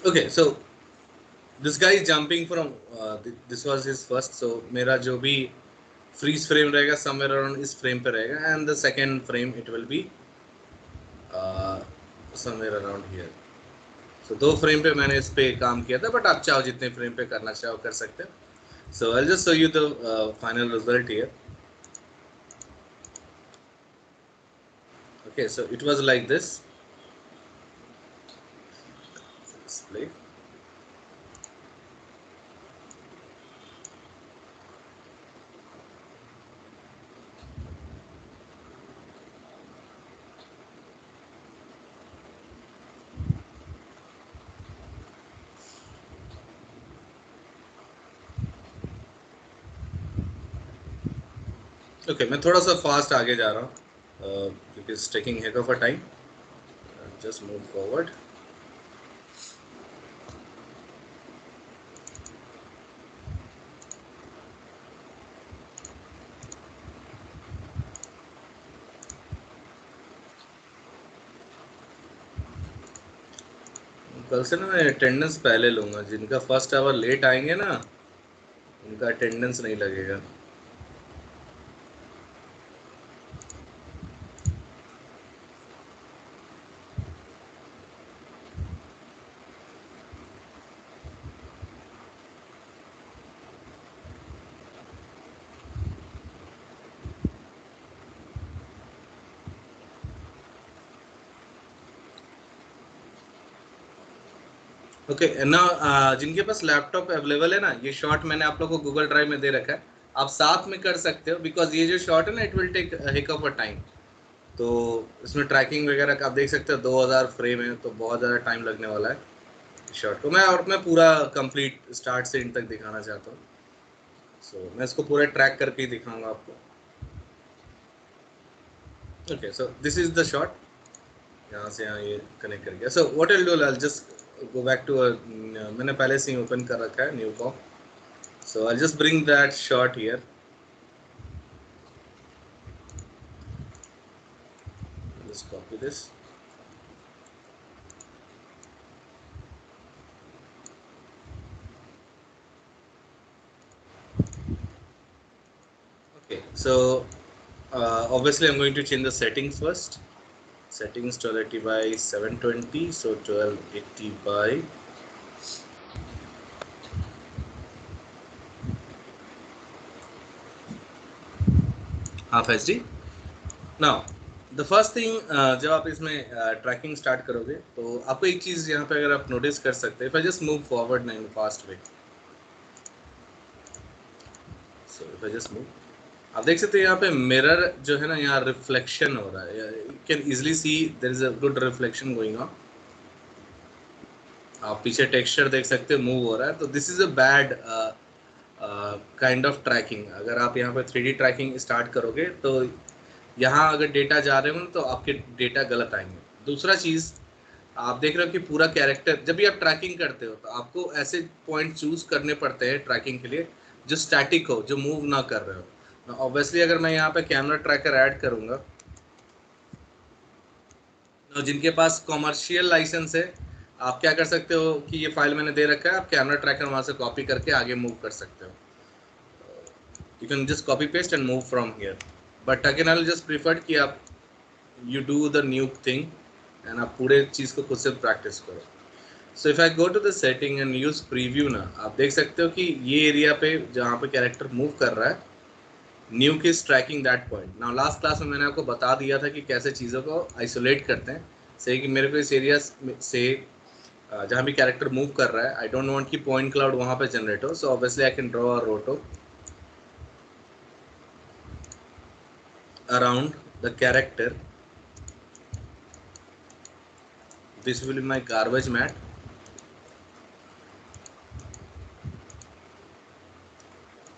Okay, so this guy is jumping from this was his first, so मेरा जो भी freeze frame रहेगा somewhere around इस frame पे रहेगा, and the second frame it will be uh, somewhere around here. So दो frame पे मैंने इस पे काम किया था, but आप चाहो जितने frame पे करना चाहो कर सकते हो. So I'll just show you the final result here. Okay, so it was like this. Display. Okay, मैं थोड़ा सा फास्ट आगे जा रहा हूँ क्योंकि it's taking Keck of a time. Just move forward. कल से ना मैं अटेंडेंस पहले लूंगा. जिनका फर्स्ट आवर लेट आएंगे ना उनका अटेंडेंस नहीं लगेगा. ओके ना, जिनके पास लैपटॉप अवेलेबल है ना, ये शॉट मैंने आप लोगों को गूगल ड्राइव में दे रखा है. आप साथ में कर सकते हो बिकॉज ये जो शॉट है ना it will take heck of a time. तो इसमें ट्रैकिंग वगैरह का आप देख सकते हो 2000 फ्रेम है तो बहुत ज़्यादा टाइम लगने वाला है शॉट को. मैं पूरा कंप्लीट स्टार्ट से इन तक दिखाना चाहता हूँ. सो मैं इसको पूरा ट्रैक करके ही दिखाऊंगा आपको. Okay, so this is the shot. यहाँ से यहाँ ये कनेक्ट कर गया. So what I will do, I just go back to मैंने पहले से ही ओपन कर रखा है new comp. So I'll just bring that shot here. Just copy this. Okay, so obviously I'm going to change the settings first. Settings 1280 by 720, so 1280 by half HD. Now the first thing, जब आप इसमें trekking start करोगे तो आपको एक चीज़ यहाँ पे अगर आप नोटिस कर सकते हैं, if I just move forward in a fast way, so if I just move, आप देख सकते हैं यहाँ पे मिरर जो है ना, यहाँ रिफ्लेक्शन हो रहा है. You can easily see there is a good reflection going on. आप पीछे टेक्सचर देख सकते हो मूव हो रहा है. तो this is a bad kind of tracking. अगर आप यहाँ पे 3D ट्रैकिंग स्टार्ट करोगे तो यहाँ अगर डेटा जा रहे हो तो आपके डेटा गलत आएंगे. दूसरा चीज़, आप देख रहे हो कि पूरा कैरेक्टर, जब भी आप ट्रैकिंग करते हो तो आपको ऐसे पॉइंट चूज करने पड़ते हैं ट्रैकिंग के लिए जो स्टैटिक हो, जो मूव ना कर रहे हो. ऑब्वियसली अगर मैं यहाँ पे कैमरा ट्रैकर ऐड करूँगा तो जिनके पास कॉमर्शियल लाइसेंस है, आप क्या कर सकते हो कि ये फाइल मैंने दे रखा है, आप कैमरा ट्रैकर वहाँ से कॉपी करके आगे मूव कर सकते हो. You can just copy paste and move from here. But again I will just preferred कि आप you do the new thing and आप पूरे चीज़ को खुद से प्रैक्टिस करो. So if I go to the setting and use preview ना, आप देख सकते हो कि ये एरिया पे जहाँ पे कैरेक्टर मूव कर रहा है, न्यू किस tracking that point. Now last class में मैंने आपको बता दिया था कि कैसे चीज़ों को आइसोलेट करते हैं. सही कि मेरे को इस एरिया से जहाँ भी कैरेक्टर मूव कर रहा है, आई डोंट वांट कि पॉइंट क्लाउड वहाँ पे जनरेट हो. So obviously I can draw a रोटो around the character. This will be my garbage mat.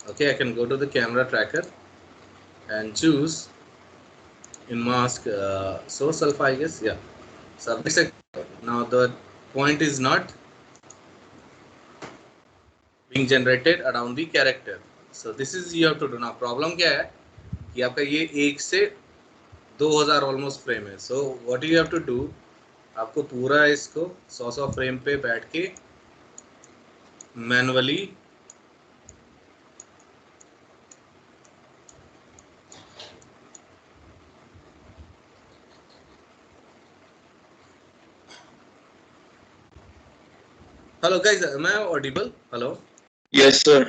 Okay, I can go to the camera tracker and choose in mask source alpha, I guess. Yeah, so now the point is not being generated around the character. So this is you have to do. Now problem क्या है कि आपका ये 1 से 2000 almost frame है. So what you have to do, आपको पूरा इसको 100 फ्रेम पे बैठ के manually hello guys, am I audible? Hello. Yes, sir.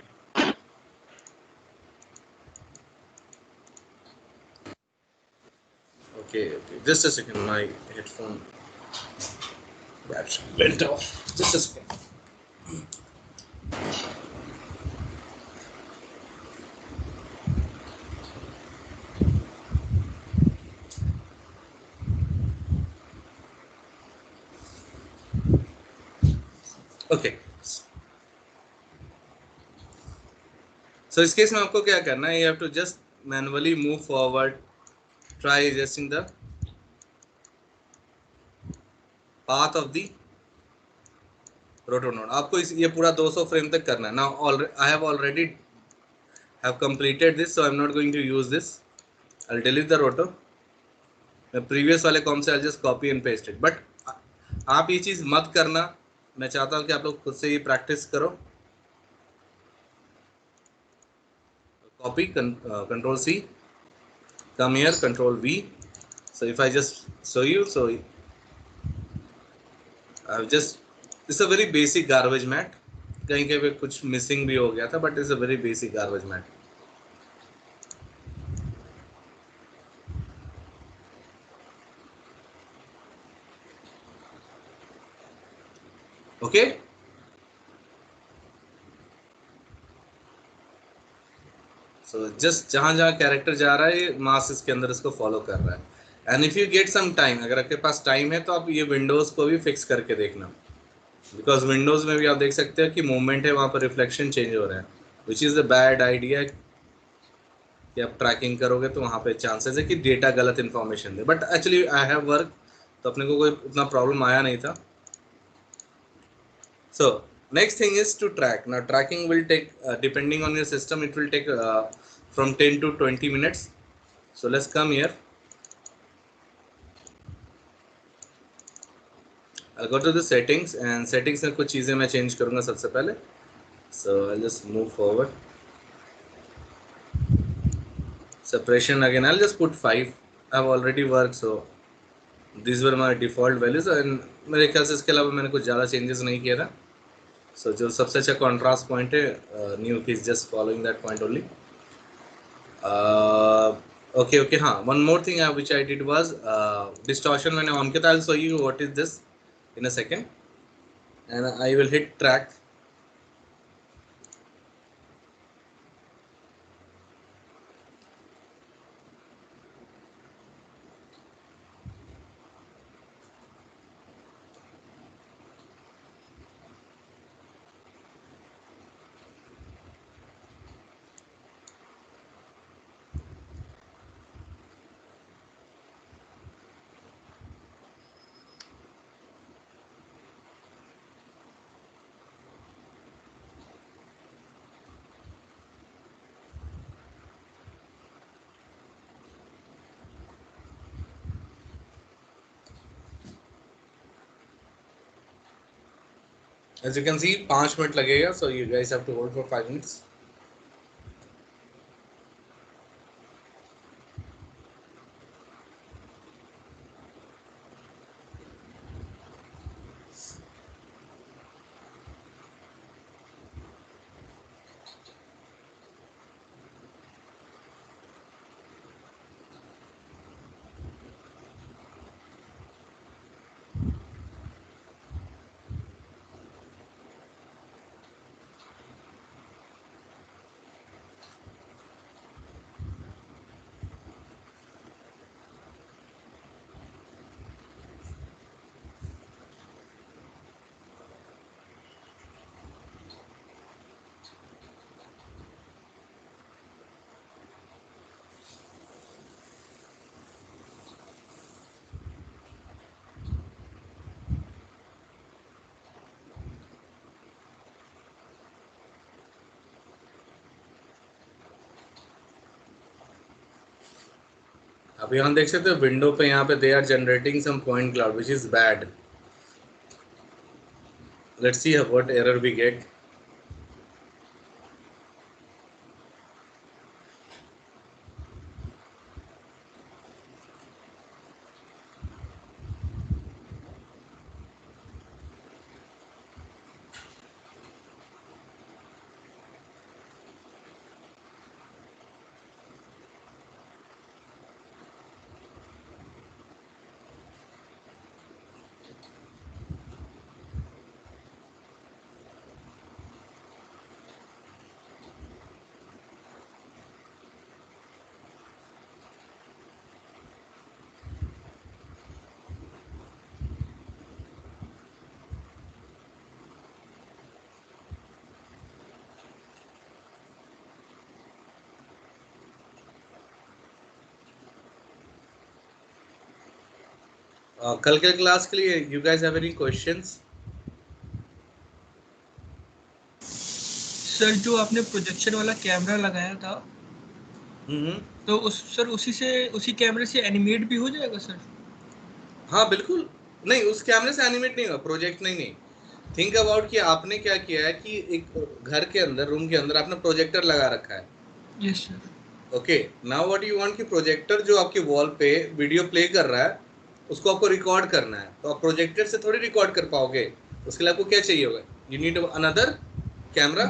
Okay, just a second, my headphone battery went off. Just a second. Okay. So इस case में आपको क्या करना है, you have to just manually move forward, try adjusting the path of the rotor node. आपको ये पूरा 200 frame तक करना है. Now I have already have completed this, so I'm not going to use this. I'll delete the rotor. Previous वाले com से I'll just copy and paste it. But आप ये चीज़ मत करना. मैं चाहता हूँ कि आप लोग खुद से ये प्रैक्टिस करो. Copy, control C, come here, control V. So if I just show you, so I've just, it's a very basic garbage mat. कहीं कहीं पे कुछ मिसिंग भी हो गया था, but it's a very basic garbage mat. Okay. So just जहाँ जहाँ कैरेक्टर जा रहा है, मास इसके अंदर इसको फॉलो कर रहा है. And if you get some time, अगर आपके पास टाइम है तो आप ये विंडोज को भी फिक्स करके देखना, बिकॉज विंडोज में भी आप देख सकते हो कि मूवमेंट है, वहाँ पर रिफ्लेक्शन चेंज हो रहा है, which is a bad idea. कि आप ट्रैकिंग करोगे तो वहाँ पे चांसेस है कि डेटा गलत information they. But actually I have work, तो अपने को कोई उतना प्रॉब्लम आया नहीं था. So next thing is to track. Now tracking will take, depending on your system, it will take from 10 to 20 minutes. So let's come here. I'll go to the settings, and settings में कुछ चीज़ें मैं change करूँगा सबसे पहले. So I'll just move forward. Separation again, I'll just put 5. I've already worked, so these were my default values, and मेरे ख्याल से इसके अलावा मैंने कुछ ज़्यादा changes नहीं किया था. So जो सबसे अच्छा contrast point है, Nuke is just following that point only. Okay, हाँ, one more thing which I did was distortion मैंने on किया था. I'll show you what is this in a second, and I will hit track. As you can see, 5 minute लगेगा, so you guys have to hold for 5 minutes. आप यहाँ देख सकते हो window पे, यहाँ पे they are generating some point cloud which is bad. Let's see what error we get. कल के क्लास के लिए you guys have any questions? Sir जो आपने प्रोजेक्शन वाला कैमरा लगाया था तो उसी कैमरे से एनिमेट भी हो जाएगा सर? हाँ बिल्कुल, नहीं उस कैमरे से एनिमेट नहीं होगा, प्रोजेक्ट नहीं। थिंक अबाउट कि आपने क्या किया है कि एक घर के अंदर, रूम के अंदर आपने प्रोजेक्टर लगा रखा है। Yes sir. Okay, now what you want कि प्रोजेक्टर जो आपके वॉल पे वीडियो प्ले कर रहा है उसको आपको रिकॉर्ड करना है, तो आप प्रोजेक्टर से थोड़ी रिकॉर्ड कर पाओगे, उसके लिए आपको क्या चाहिए होगा? You need another camera.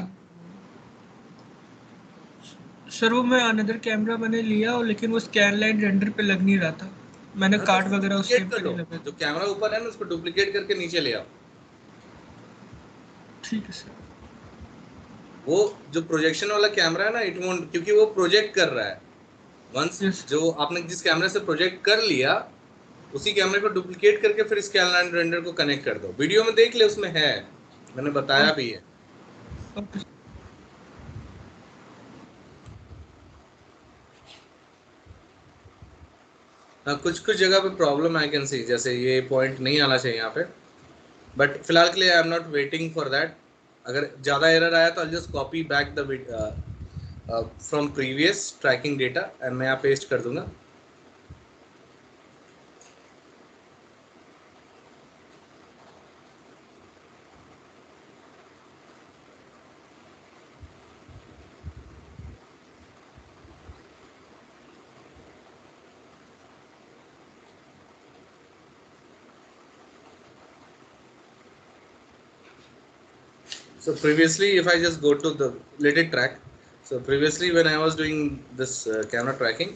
Sir वो मैं अनदर कैमरा मैंने लिया और लेकिन वो स्कैन लाइन रेंडर पे लग नहीं रहा था, मैंने कार्ड वगैरह उस टाइम पे नहीं लगा। जो कैमरा ऊपर है ना उसको डुप्लीकेट करके नीचे ले आओ। ठीक है सर। वो जो प्रोजेक्शन वाला कैमरा है ना, इट वोंट, क्योंकि वो प्रोजेक्ट कर रहा है। Once Yes. जो आपने जिस कैमरे से प्रोजेक्ट कर लिया उसी कैमरे को डुप्लीकेट करके फिर स्कैन लाइन रेंडर को कनेक्ट कर दो। वीडियो में देख ले, उसमें है, मैंने बताया भी है। Okay. हाँ, कुछ जगह पे प्रॉब्लम आई कैन सी, जैसे ये पॉइंट नहीं आना चाहिए यहाँ पे, बट फिलहाल के लिए I am not waiting for that. अगर ज़्यादा एरर आया तो आई just copy back the from previous tracking data and मैं यहाँ पेस्ट कर दूंगा। So previously, if I just go to the let it track. So previously when I was doing this camera tracking,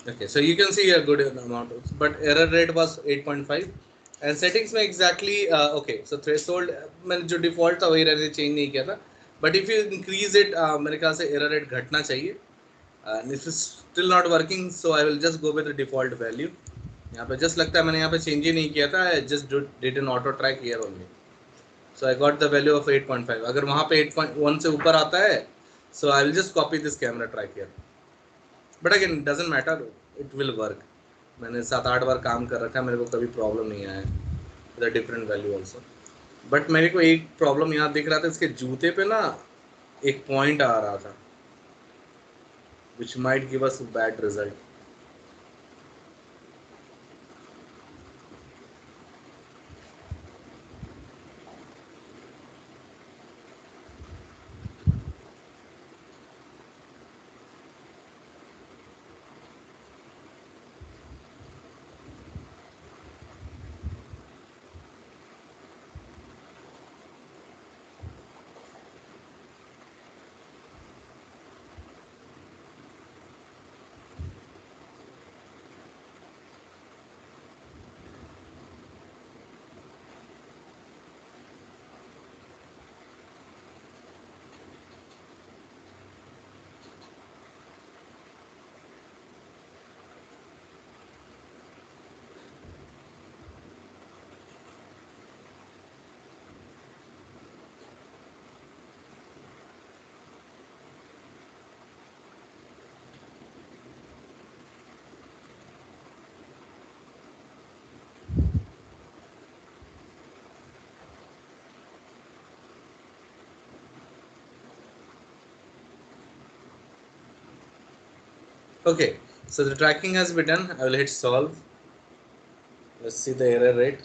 okay, so you can see a good amount of, but error rate was 8.5 and settings में exactly okay, so threshold मैंने जो default था वही रहने, change नहीं किया था, but if you increase it मेरे ख्याल से error rate घटना चाहिए, and if it's still not working so I will just go with the default value। यहाँ पे just लगता है मैंने यहाँ पे change ही नहीं किया था, I just did an auto track here only, so I got the value of 8.5। अगर वहाँ पे 8.1 से ऊपर आता है so I will just copy this camera track here, but again it doesn't matter, it will work। मैंने 7-8 बार काम कर रखा है, मेरे को कभी प्रॉब्लम नहीं आया है with different value also. But मेरे को एक प्रॉब्लम यहाँ दिख रहा था, इसके जूते पे ना एक पॉइंट आ रहा था which might give us bad result. Okay, so the tracking has been done, I will hit solve Let's see the error rate.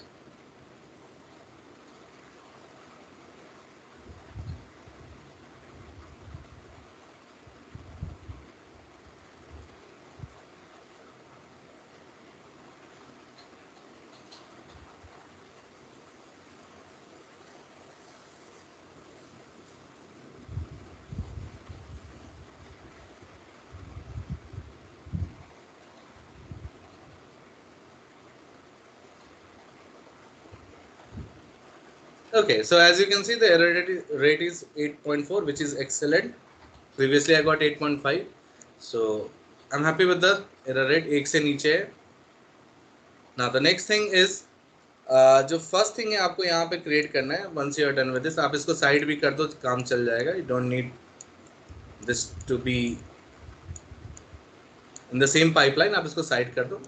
Okay, so as you can see, the error rate is 8.4, which is excellent. Previously I got 8.5, so I'm happy with the error rate. एक से नीचे है. Now the next thing is जो first thing है आपको यहाँ पे create करना है. Once you are done with this, आप इसको साइड भी कर दो, काम चल जाएगा. You don't need this to be in the same pipeline. आप इसको साइड कर दो.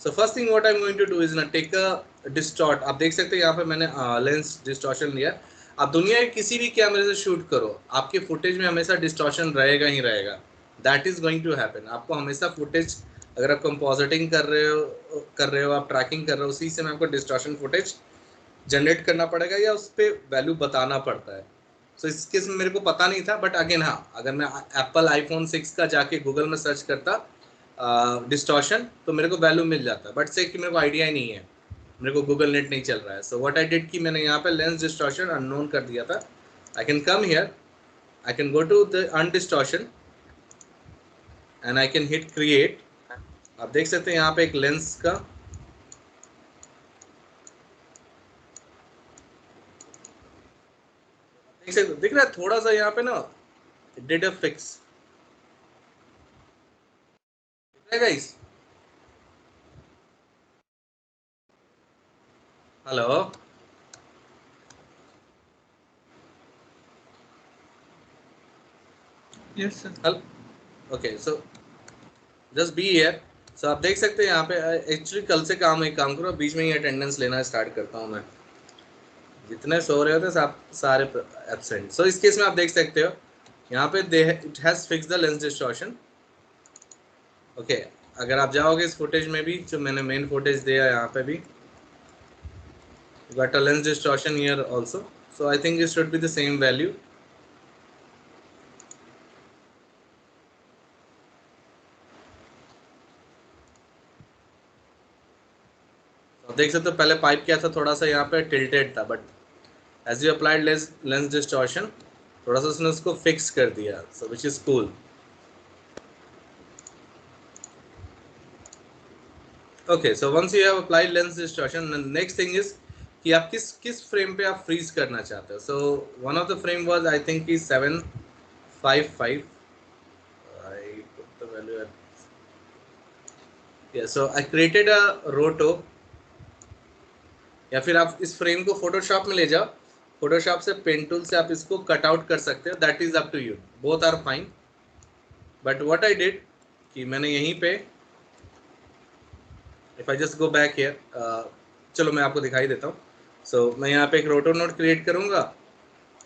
So first thing what I'm going to do is ना take a distort. आप देख सकते हैं यहाँ पे मैंने लेंस डिस्टॉर्शन लिया. आप दुनिया के किसी भी कैमरे से शूट करो, आपके फुटेज में हमेशा डिस्टॉर्शन रहेगा ही रहेगा. That is going to happen. आपको हमेशा फुटेज, अगर आप कंपोजिटिंग कर रहे हो, आप ट्रैकिंग कर रहे हो, उसी से में आपको डिस्टॉर्शन फुटेज जनरेट करना पड़ेगा या उस पर वैल्यू बताना पड़ता है. सो इस केस में मेरे को पता नहीं था, बट अगेन हाँ, अगर मैं एप्पल आईफोन 6 का जाके गूगल में सर्च करता डिस्टॉर्शन, तो मेरे को वैल्यू मिल जाता. बट से कि मेरे को आइडिया ही नहीं है, मेरे को गूगल नेट नहीं चल रहा है. सो व्हाट आई डिड कि मैंने यहाँ पे लेंस डिस्टॉर्शन अननोन कर दिया था. I can come here, I can go to the undistortion and I can hit create. आप देख सकते हैं यहाँ पे एक लेंस का दिख रहा है थोड़ा सा यहाँ पे ना did a fix. Guys hello, yes sir. Hello. Okay, so just be here. So आप देख सकते हैं यहाँ पे एक्चुअली कल से एक काम करो, बीच में ही अटेंडेंस लेना स्टार्ट करता हूँ मैं. जितने सो रहे होते सब सारे एब्सेंट. सो इस केस में आप देख सकते हो यहाँ पे it has fix the lens distortion. Okay, अगर आप जाओगे इस फुटेज में भी, जो मैंने मेन फुटेज दिया यहाँ पे भी got a lens distortion here also. So I think it should be the same value. देख सकते हो पहले पाइप क्या था, थोड़ा सा यहाँ पे टिल्टेड था, but as you applied lens distortion थोड़ा सा उसने उसको फिक्स कर दिया. So which is cool. Okay, so once you have applied lens distortion, next thing is कि आप किस फ्रेम पे आप फ्रीज करना चाहते हो. So one of the frame was I think कि 755. I put the value at, so I created a roto. या फिर आप इस फ्रेम को फोटोशॉप में ले जाओ, फोटोशॉप से पेन टूल से आप इसको कट आउट कर सकते हो. That is up to you, both are fine. But what I did कि मैंने यहीं पे, if I just go back here, चलो मैं आपको दिखाई देता हूँ. सो मैं यहाँ पे एक रोटो नोट क्रिएट करूँगा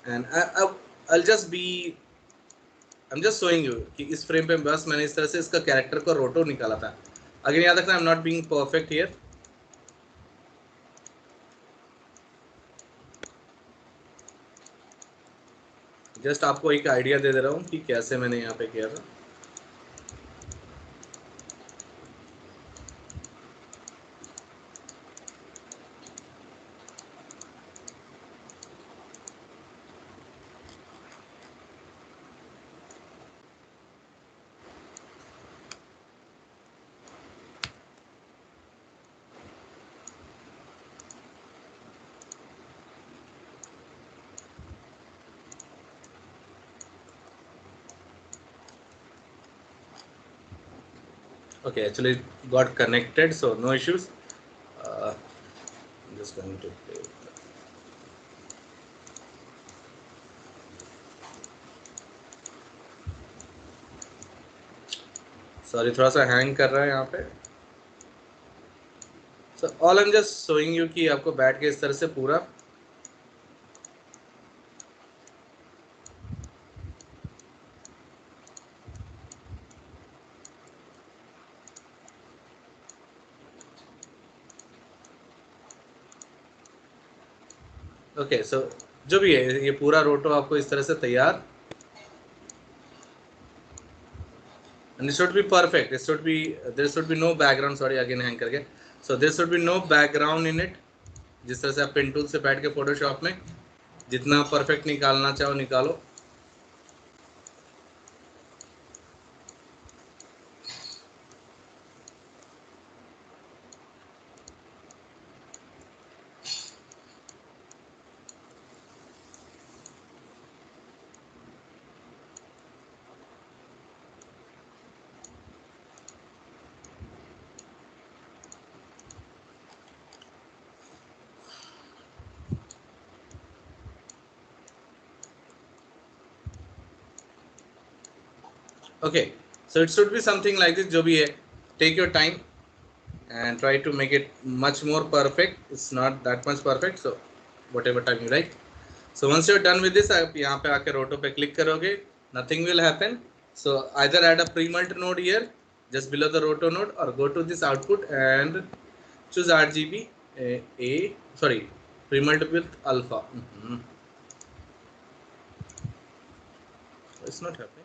and I just be, I am just showing you कि इस फ्रेम पे बस मैंने इस तरह से इसका कैरेक्टर को रोटो निकाला था. अगेन याद रखना, I am not being perfect here. Just आपको एक आइडिया दे दे रहा हूँ कि कैसे मैंने यहाँ पे किया था. Okay, actually it got connected, so no issues. I'm just going to play. Sorry, थोड़ा सा हैंग कर रहा है यहाँ पे. So all I'm just showing you कि आपको बैठ के इस तरह से पूरा ओके सो जो भी है ये पूरा रोटो आपको इस तरह से तैयार, and it should be perfect. It should be, there should be no background. Sorry again hang करके. So there should be no background in it. जिस तरह से आप पेन टूल से बैठ के फोटोशॉप में जितना परफेक्ट निकालना चाहो निकालो. Okay, so it should be something like this. जो भी है, take your time and try to make it much more perfect. It's not that much perfect, so whatever time you like. So once you're done with this, आप यहाँ पे आके रोटो पे click करोगे, nothing will happen. So either add a pre-mult node here, just below the roto node, or go to this output and choose RGB pre-mult with alpha. It's not happening.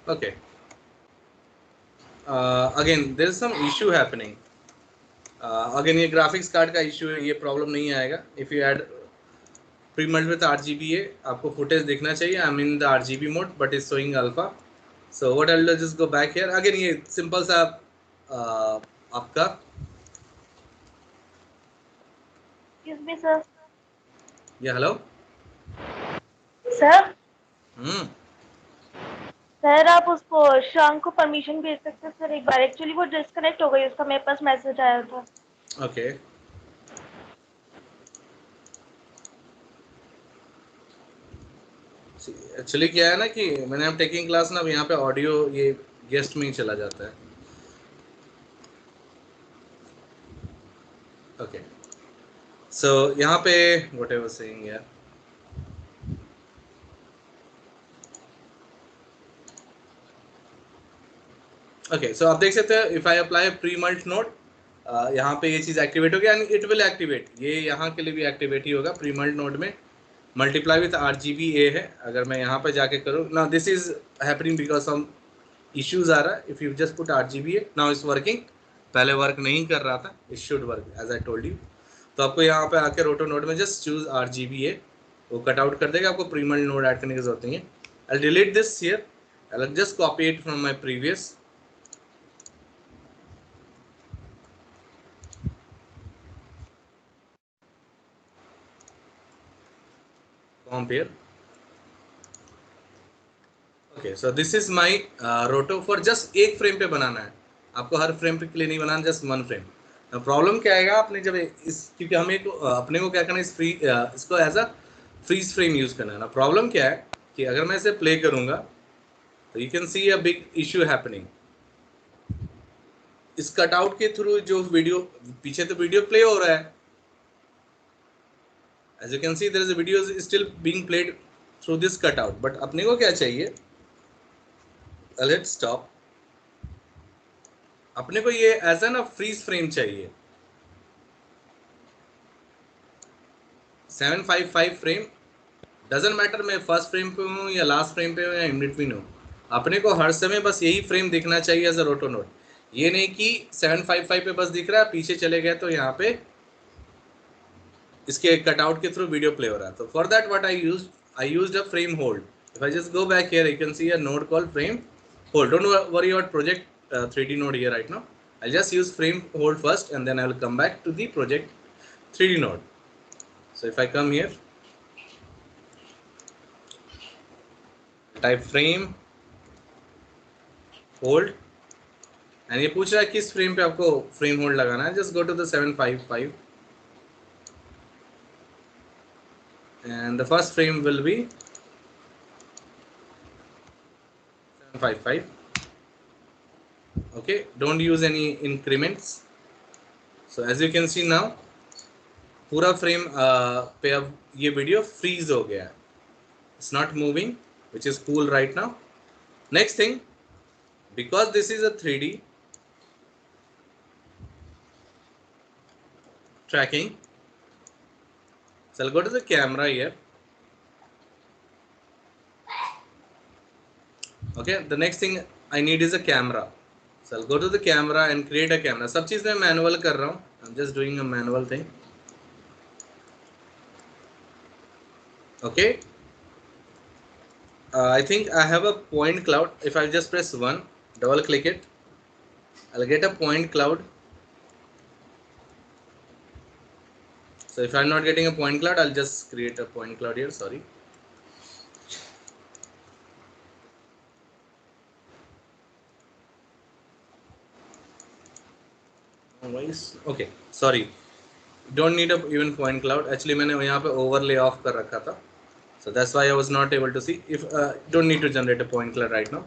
Okay. Again, there is some issue happening. Again, ये graphics card का issue है, ये problem नहीं आएगा. If you add pre-mult with RGBA, आपको footage दिखना चाहिए. I'm in the RGB mode, but it's showing alpha. So what I'll do is just go back here. Again, ये simple सा आपका. Excuse me, sir. Yeah, hello. Sir. Sir आप उसको शाम को परमिशन भेज सकते हैं सर एक बार. एक्चुअली वो डिस्कनेक्ट हो गई, उसका मेरे पास मैसेज आया था. ओके एक्चुअली क्या है ना कि मैंने अब टेकिंग क्लास ना, अब यहाँ पे ऑडियो ये गेस्ट में ही चला जाता है. ओके सो यहाँ पे व्हाट आई वाज सेइंग यार. ओके सो आप देख सकते हैं if I apply premult node, यहाँ पे ये चीज़ एक्टिवेट हो गया एंड इट विल एक्टिवेट. ये यहाँ के लिए भी एक्टिवेट ही होगा प्री मल्ट नोड में. मल्टीप्लाई विथ RGBA है. अगर मैं यहाँ पे जाके करूँ ना, this is happening because some issues आ रहा है. If you just put RGBA now it's working. पहले वर्क नहीं कर रहा था. It should work as I told you. तो आपको यहाँ पे आके रोटो नोड में जस्ट चूज RGBA, वो कट आउट कर देगा. आपको प्री मल्ट नोड ऐड करने की जरूरत नहीं है. आई delete this here. I just copy it from my previous. Compare. Okay, so this is my roto for just एक फ्रेम पे बनाना है. आपको हर फ्रेम पे के लिए नहीं बनाना, जस्ट वन फ्रेम. प्रॉब्लम क्या आएगा आपने जब इस, क्योंकि हमें अपने को क्या करना है, इसको as a freeze frame use करना है ना. प्रॉब्लम क्या है कि अगर मैं इसे प्ले करूंगा तो you can C a big issue happening. इस कटआउट के थ्रू जो वीडियो पीछे तो वीडियो प्ले हो रहा है. As you can see, there is a video is still being played through this cutout. But अपने को क्या चाहिए? Let's stop. अपने को ये ऐसा ना फ्रीज फ्रेम चाहिए. 755 फ्रेम. Doesn't matter मैं फर्स्ट फ्रेम पे हूँ या लास्ट फ्रेम पे हूँ या इन बिटवीन हूँ. अपने को हर समय बस यही फ्रेम दिखना चाहिए एज अ रोटो नोड. ये नहीं कि 755 पे बस दिख रहा है, पीछे चले गए तो यहाँ पे इसके कटआउट के थ्रू वीडियो प्ले हो रहा है. तो for that what I used a frame hold. If I just go back here, you can see a node called frame hold. Don't worry about project 3D node here right now. I'll just use frame hold first and then I will come back to the project 3D node. So if I come here, type frame hold and ये पूछ रहा है किस frame पे आपको frame hold लगाना है. Just go to the 755 and the first frame will be 755. Okay, don't use any increments. So as you can see now, पूरा फ्रेम पे अब ये वीडियो फ्रीज हो गया है. It's not moving, which is cool right now. Next thing, because this is a 3D, tracking. So I'll go to the camera here. Okay, the next thing I need is a camera. So I'll go to the camera and create a camera. सब चीज़ मैं manual कर रहा हूँ. I'm just doing a manual thing. Okay. I think I have a point cloud. If I just press 1, double click it, I'll get a point cloud. So if I'm not getting a point cloud, I'll just create a point cloud here. Sorry. Okay, sorry. Don't need a even point cloud. Actually, मैंने यहाँ पे overlay off कर रखा था. So that's why I was not able to see. If don't need to generate a point cloud right now.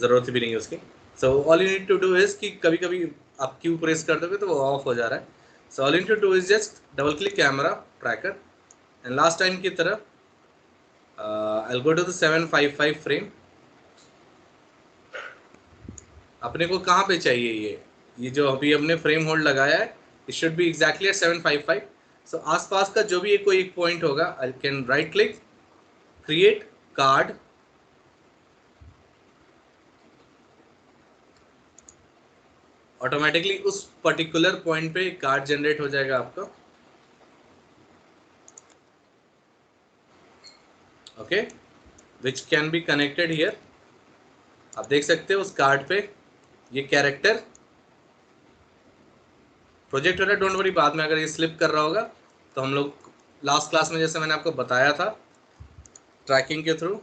ज़रूरत भी नहीं है उसकी. So all you need to do is कि कभी-कभी आप Q press कर दोगे तो वो off हो जा रहा है. So all you need to do is just double click camera tracker and last time की तरह I'll go to the 755 frame. अपने को कहाँ पे चाहिए ये जो अभी हमने फ्रेम होल्ड लगाया है, it should be exactly at 755. So आसपास का जो भी कोई एक पॉइंट होगा, I can right click, create card. Automatically उस पर्टिकुलर पॉइंट पे कार्ड जनरेट हो जाएगा आपका. Okay, which can be connected here. आप देख सकते हो उस कार्ड पे ये कैरेक्टर प्रोजेक्ट हो रहा है. डोंट वरी, बाद में अगर ये स्लिप कर रहा होगा तो हम लोग लास्ट क्लास में जैसे मैंने आपको बताया था ट्रैकिंग के थ्रू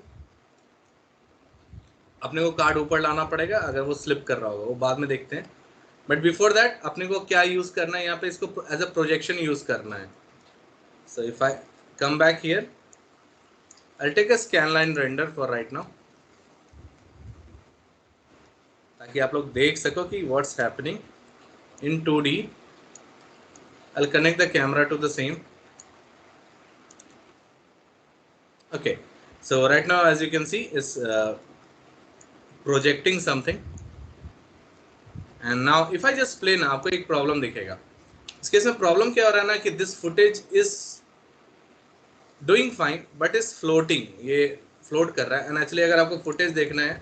अपने को कार्ड ऊपर लाना पड़ेगा. अगर वो स्लिप कर रहा होगा वो बाद में देखते हैं. बट बिफोर दैट अपने को क्या यूज करना है यहाँ पे, इसको एज अ प्रोजेक्शन यूज करना है. So if I come back here, I will take a scan line render for right now, ताकि आप लोग देख सको कि what's happening in 2D. I will connect the camera to the same. Okay, so right now as you can see is projecting something. And now if I just play ना, आपको एक problem दिखेगा. इस केस में problem क्या हो रहा है ना कि this footage is doing fine but is floating. ये फ्लोट कर रहा है. एंड एक्चुअली अगर आपको फुटेज देखना है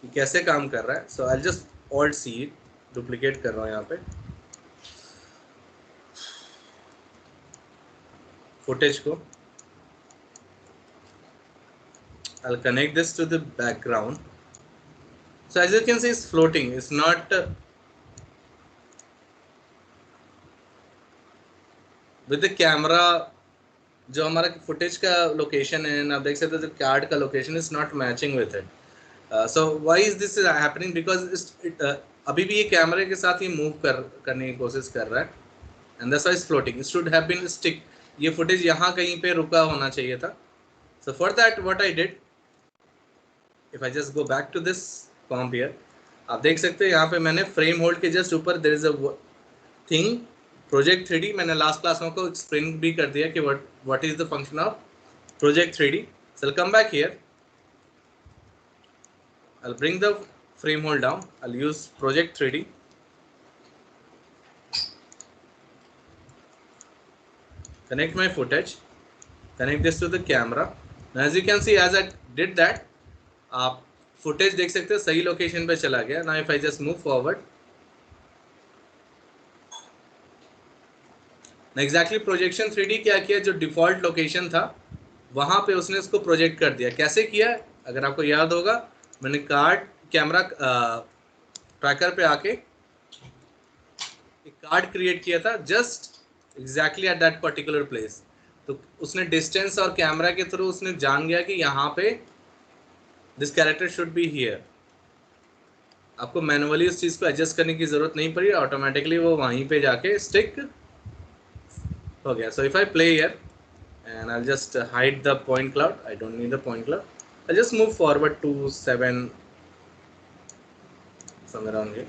कि कैसे काम कर रहा है, so I just alt C it, duplicate कर रहा हूँ यहाँ पे फुटेज को. I will connect this to the background. So as you can see, it's floating. It's not with the camera. जो हमारा फुटेज का लोकेशन है ना, आप देख सकते हो कार्ड का location is not matching with it. So why is this happening? Because अभी भी ये कैमरे के साथ ही मूव करने की कोशिश कर रहा है. And that's why is floating. It should have been stick. ये फुटेज यहाँ कहीं पे रुका होना चाहिए था. So for that what I did, if I just go back to this comp here, आप देख सकते हैं यहाँ पे मैंने फ्रेम होल्ड के जस्ट ऊपर there is a thing project 3D. मैंने लास्ट क्लास में को एक्सप्लेन भी कर दिया कि what is the function of project 3D. So I come back here, I will bring the frame hold down, I will use project 3D, connect my footage, connect this to the camera. Now as you can see, as I did that, आप footage देख सकते हो सही location पे चला गया. Now if I just move forward, exactly projection 3D क्या किया, जो डिफॉल्ट लोकेशन था वहां पे उसने उसको प्रोजेक्ट कर दिया. कैसे किया? अगर आपको याद होगा, मैंने कार्ड कैमरा ट्रैकर पे आके एक कार्ड क्रिएट किया था just exactly at that particular place. तो उसने डिस्टेंस और कैमरा के थ्रू उसने जान गया कि यहाँ पे this character should be here. आपको मैनुअली उस चीज़ को एडजस्ट करने की जरूरत नहीं पड़ी, ऑटोमेटिकली वो वहीं पे जाके स्टिक हो गया. So if I play here and I just hide the point cloud, I don't need the point cloud, I just move forward to 7 somewhere around here.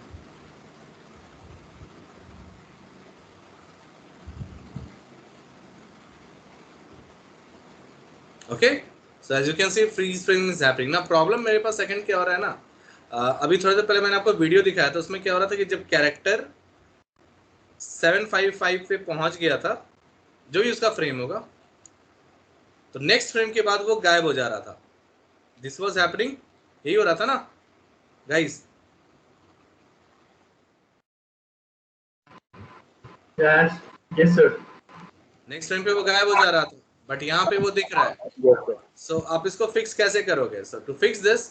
Okay, so as you can see, freeze frame is happening. ना problem मेरे पास second क्या हो रहा है ना, अभी थोड़ी देर पहले मैंने आपको वीडियो दिखाया था, उसमें क्या हो रहा था कि जब कैरेक्टर 755 पे पहुंच गया था, जो भी उसका फ्रेम होगा, तो नेक्स्ट फ्रेम के बाद वो गायब हो जा रहा था। दिस वाज हैपनिंग, यही हो रहा था ना guys? Yes sir. Next frame पे वो गायब हो जा रहा था, बट यहाँ पे वो दिख रहा है। Yes sir. सो आप इसको फिक्स कैसे करोगे? So to fix this,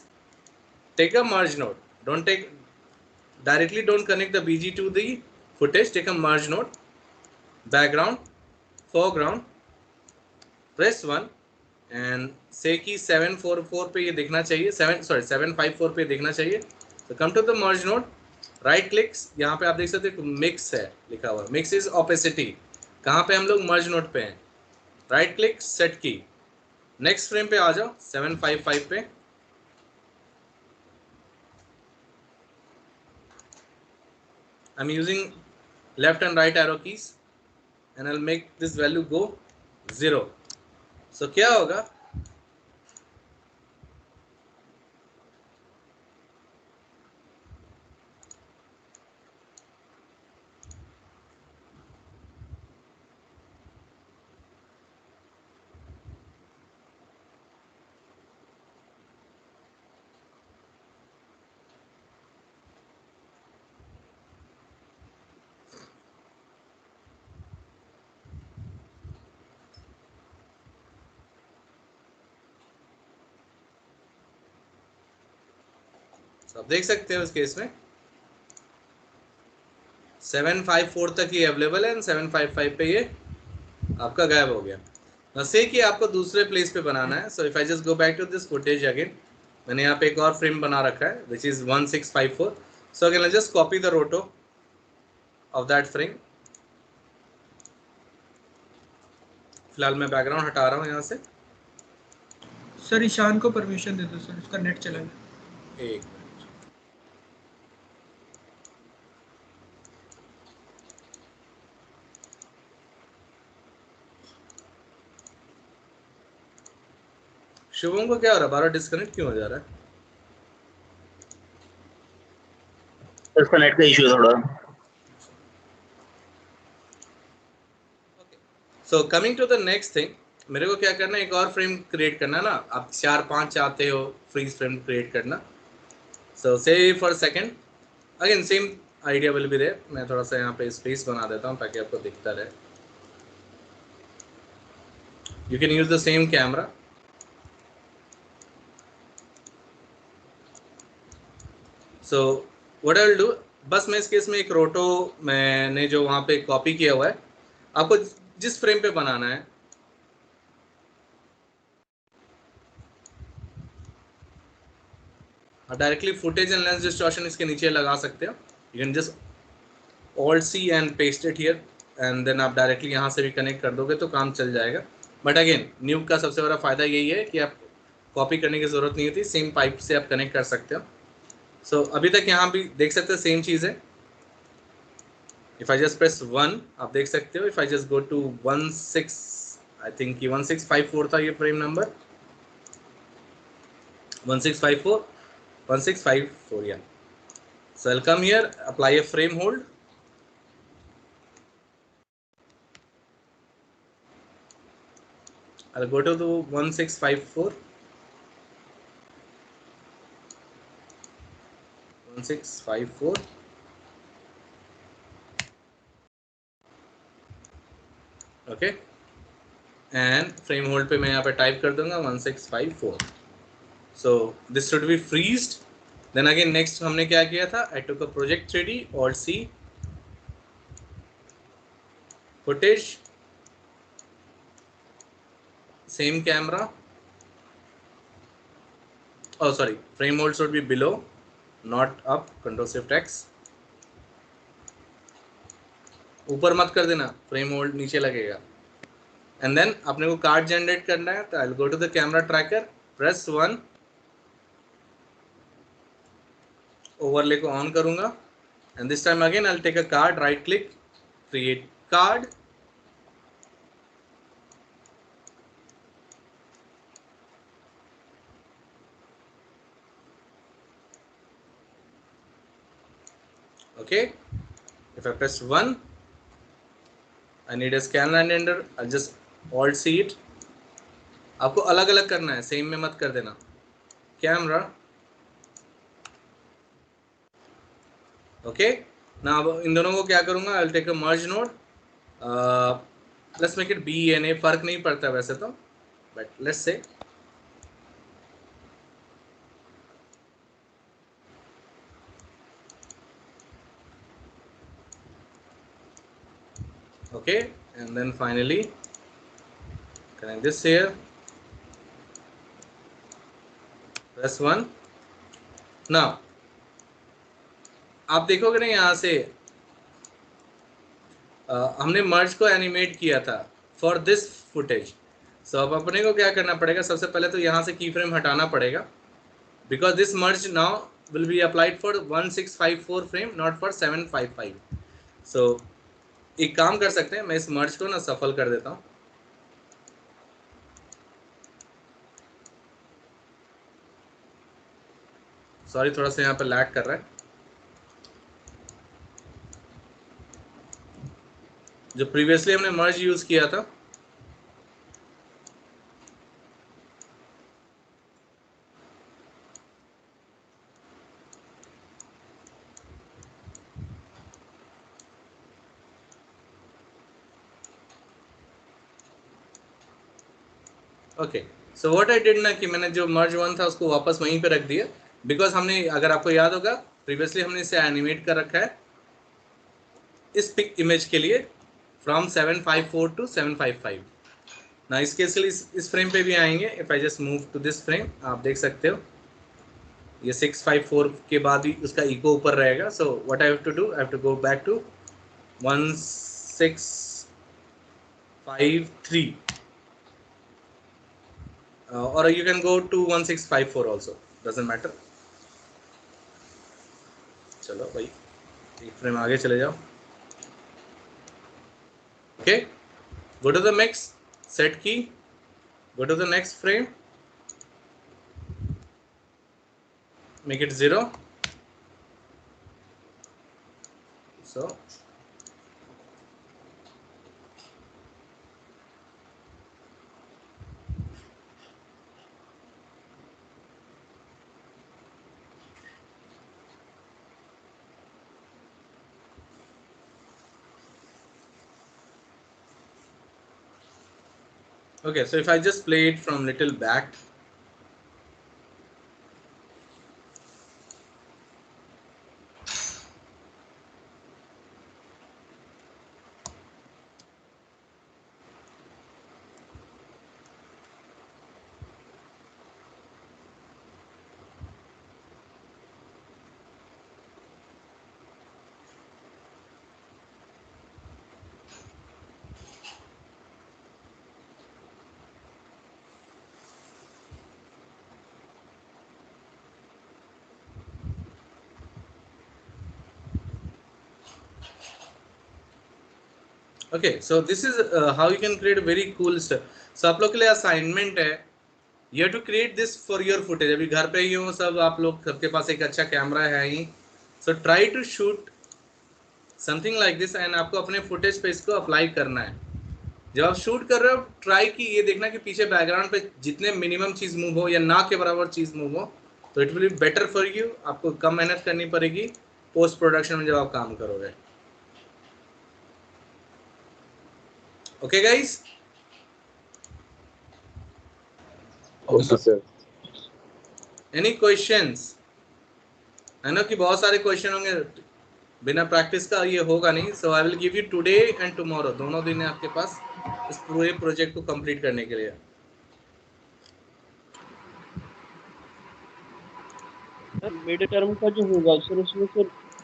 take a merge node, don't take directly, don't connect the BG to the footage, take a merge node, background, foreground, press 1 and say कि 744 पे ये दिखना चाहिए, 754 पे दिखना चाहिए। तो come to the merge node, right clicks, यहाँ पे आप देख सकते हैं mix है लिखा हुआ, mix is opacity। कहाँ पे हम लोग merge node पे हैं? right click, set की, next frame पे आ जाओ 755 पे, I'm using left and right arrow keys and I'll make this value go 0। So क्या होगा? तो आप देख सकते हो इस केस में 754 तक ये अवेलेबल है, 755 पे ये आपका गायब हो गया। ना से कि आपको दूसरे प्लेस पे बनाना है। So if I just go back to this footage again, मैंने यहाँ पे एक और फ्रेम बना रखा है which is 1654। So again I just copy the roto of that frame. फिलहाल मैं बैकग्राउंड हटा रहा हूँ यहाँ से। सर ईशान को परमिशन दे दो सर, उसका नेट चला गया। एक शुभम को क्या हो रहा है? बार डिस्कनेक्ट क्यों हो जा रहा है? उसका नेट का इशू है थोड़ा। So coming to the next thing, मेरे को क्या करना है, एक और फ्रेम क्रिएट करना है ना। आप 4-5 चाहते हो फ्रीज फ्रेम क्रिएट करना। So say for second again same idea will be there. मैं थोड़ा सा यहाँ पे स्पेस बना देता हूँ ताकि आपको दिखता रहे। You can use the same camera. So what I will do, बस मैं इस केस में एक रोटो मैंने जो वहाँ पे कॉपी किया हुआ है, आपको जिस फ्रेम पे बनाना है आप directly footage and lens distortion इसके नीचे लगा सकते हो। You can just alt C and paste it here and then आप डायरेक्टली यहाँ से भी कनेक्ट कर दोगे तो काम चल जाएगा। बट अगेन न्यूब का सबसे बड़ा फायदा यही है कि आप कॉपी करने की जरूरत नहीं होती, सेम पाइप से आप कनेक्ट कर सकते हो। सो अभी तक यहाँ भी देख सकते हो सेम चीज़ है। इफ आई जस्ट प्रेस 1 आप देख सकते हो। If I just go to 16 I think 1654 था ये frame number, 1654 yeah। So I'll come here, apply a frame hold, I'll go to the 1654, 1654, okay, and frame hold पे मैं यहाँ पे टाइप कर दूंगा 1654। So this should be freezed। Then again next हमने क्या किया था, I took a project 3D, Alt C, footage, same camera, oh sorry, frame hold should be below not up, Control Shift X, ऊपर मत कर देना, फ्रेम होल्ड नीचे लगेगा। एंड देन अपने को कार्ड जनरेट करना है तो I will go to the camera tracker, press 1, overlay को ऑन करूंगा and this time again I will take a card, right click, create card, okay। If I press 1 I need a scanline render. I'll just alt see it. आपको अलग अलग करना है, same में मत कर देना. Camera. Okay. Now इन दोनों को क्या करूँगा? I'll take a merge node. Let's make it B and A. फर्क नहीं पड़ता वैसे तो, but let's say. Okay, and then finally connect this here. Press 1. Now आप देखोगे ना यहाँ से हमने मर्ज को एनिमेट किया था फॉर दिस फुटेज. सो अब अपने को क्या करना पड़ेगा? सबसे पहले तो यहाँ से की फ्रेम हटाना पड़ेगा, because this merge now will be applied for 1654 frame, not for 755. सो एक काम कर सकते हैं, मैं इस मर्ज को ना सफल कर देता हूँ. सॉरी, थोड़ा सा यहाँ पे लैग कर रहा है. जो प्रीवियसली हमने मर्ज यूज किया था, okay. So what I did ना कि मैंने जो मर्ज 1 था उसको वापस वहीं पे रख दिया, बिकॉज हमने, अगर आपको याद होगा, प्रीवियसली हमने इसे एनिमेट कर रखा है इस पिक इमेज के लिए फ्रॉम 754 टू 755. ना इसके लिए इस फ्रेम पे भी आएंगे. If I just move to this frame, आप देख सकते हो ये 654 के बाद ही उसका इको ऊपर रहेगा. So what I have to do, I have to go back to 1653. Or you can go to 1654 also, doesn't matter. चलो भाई, एक फ्रेम आगे चले जाओ. Okay, go to the mix, set key, go to the next frame, make it 0. So okay, so if I just play it from little back, okay, so this is how you can create a very cool stuff. So आप लोग के लिए assignment है, you have to create this for your footage. अभी घर पे ही हो सब आप लोग, सबके पास एक अच्छा कैमरा है ही. So try to shoot something like this and आपको अपने फुटेज पे इसको अप्लाई करना है. जब आप शूट कर रहे हो, ट्राई की ये देखना कि पीछे बैकग्राउंड पे जितने मिनिमम चीज़ मूव हो या ना के बराबर चीज़ मूव हो, तो it will be better for you. आपको कम मेहनत करनी पड़ेगी पोस्ट प्रोडक्शन में जब आप काम करोगे. Okay guys? Okay sir. Any questions? I know कि बहुत सारे क्वेश्चन होंगे, बिना प्रैक्टिस का ये होगा नहीं. So I will give you today and tomorrow, दोनों दिन है आपके पास इस पूरे प्रोजेक्ट को कंप्लीट करने के लिए. सर मिड टर्म का जो होगा सर, उसमें सर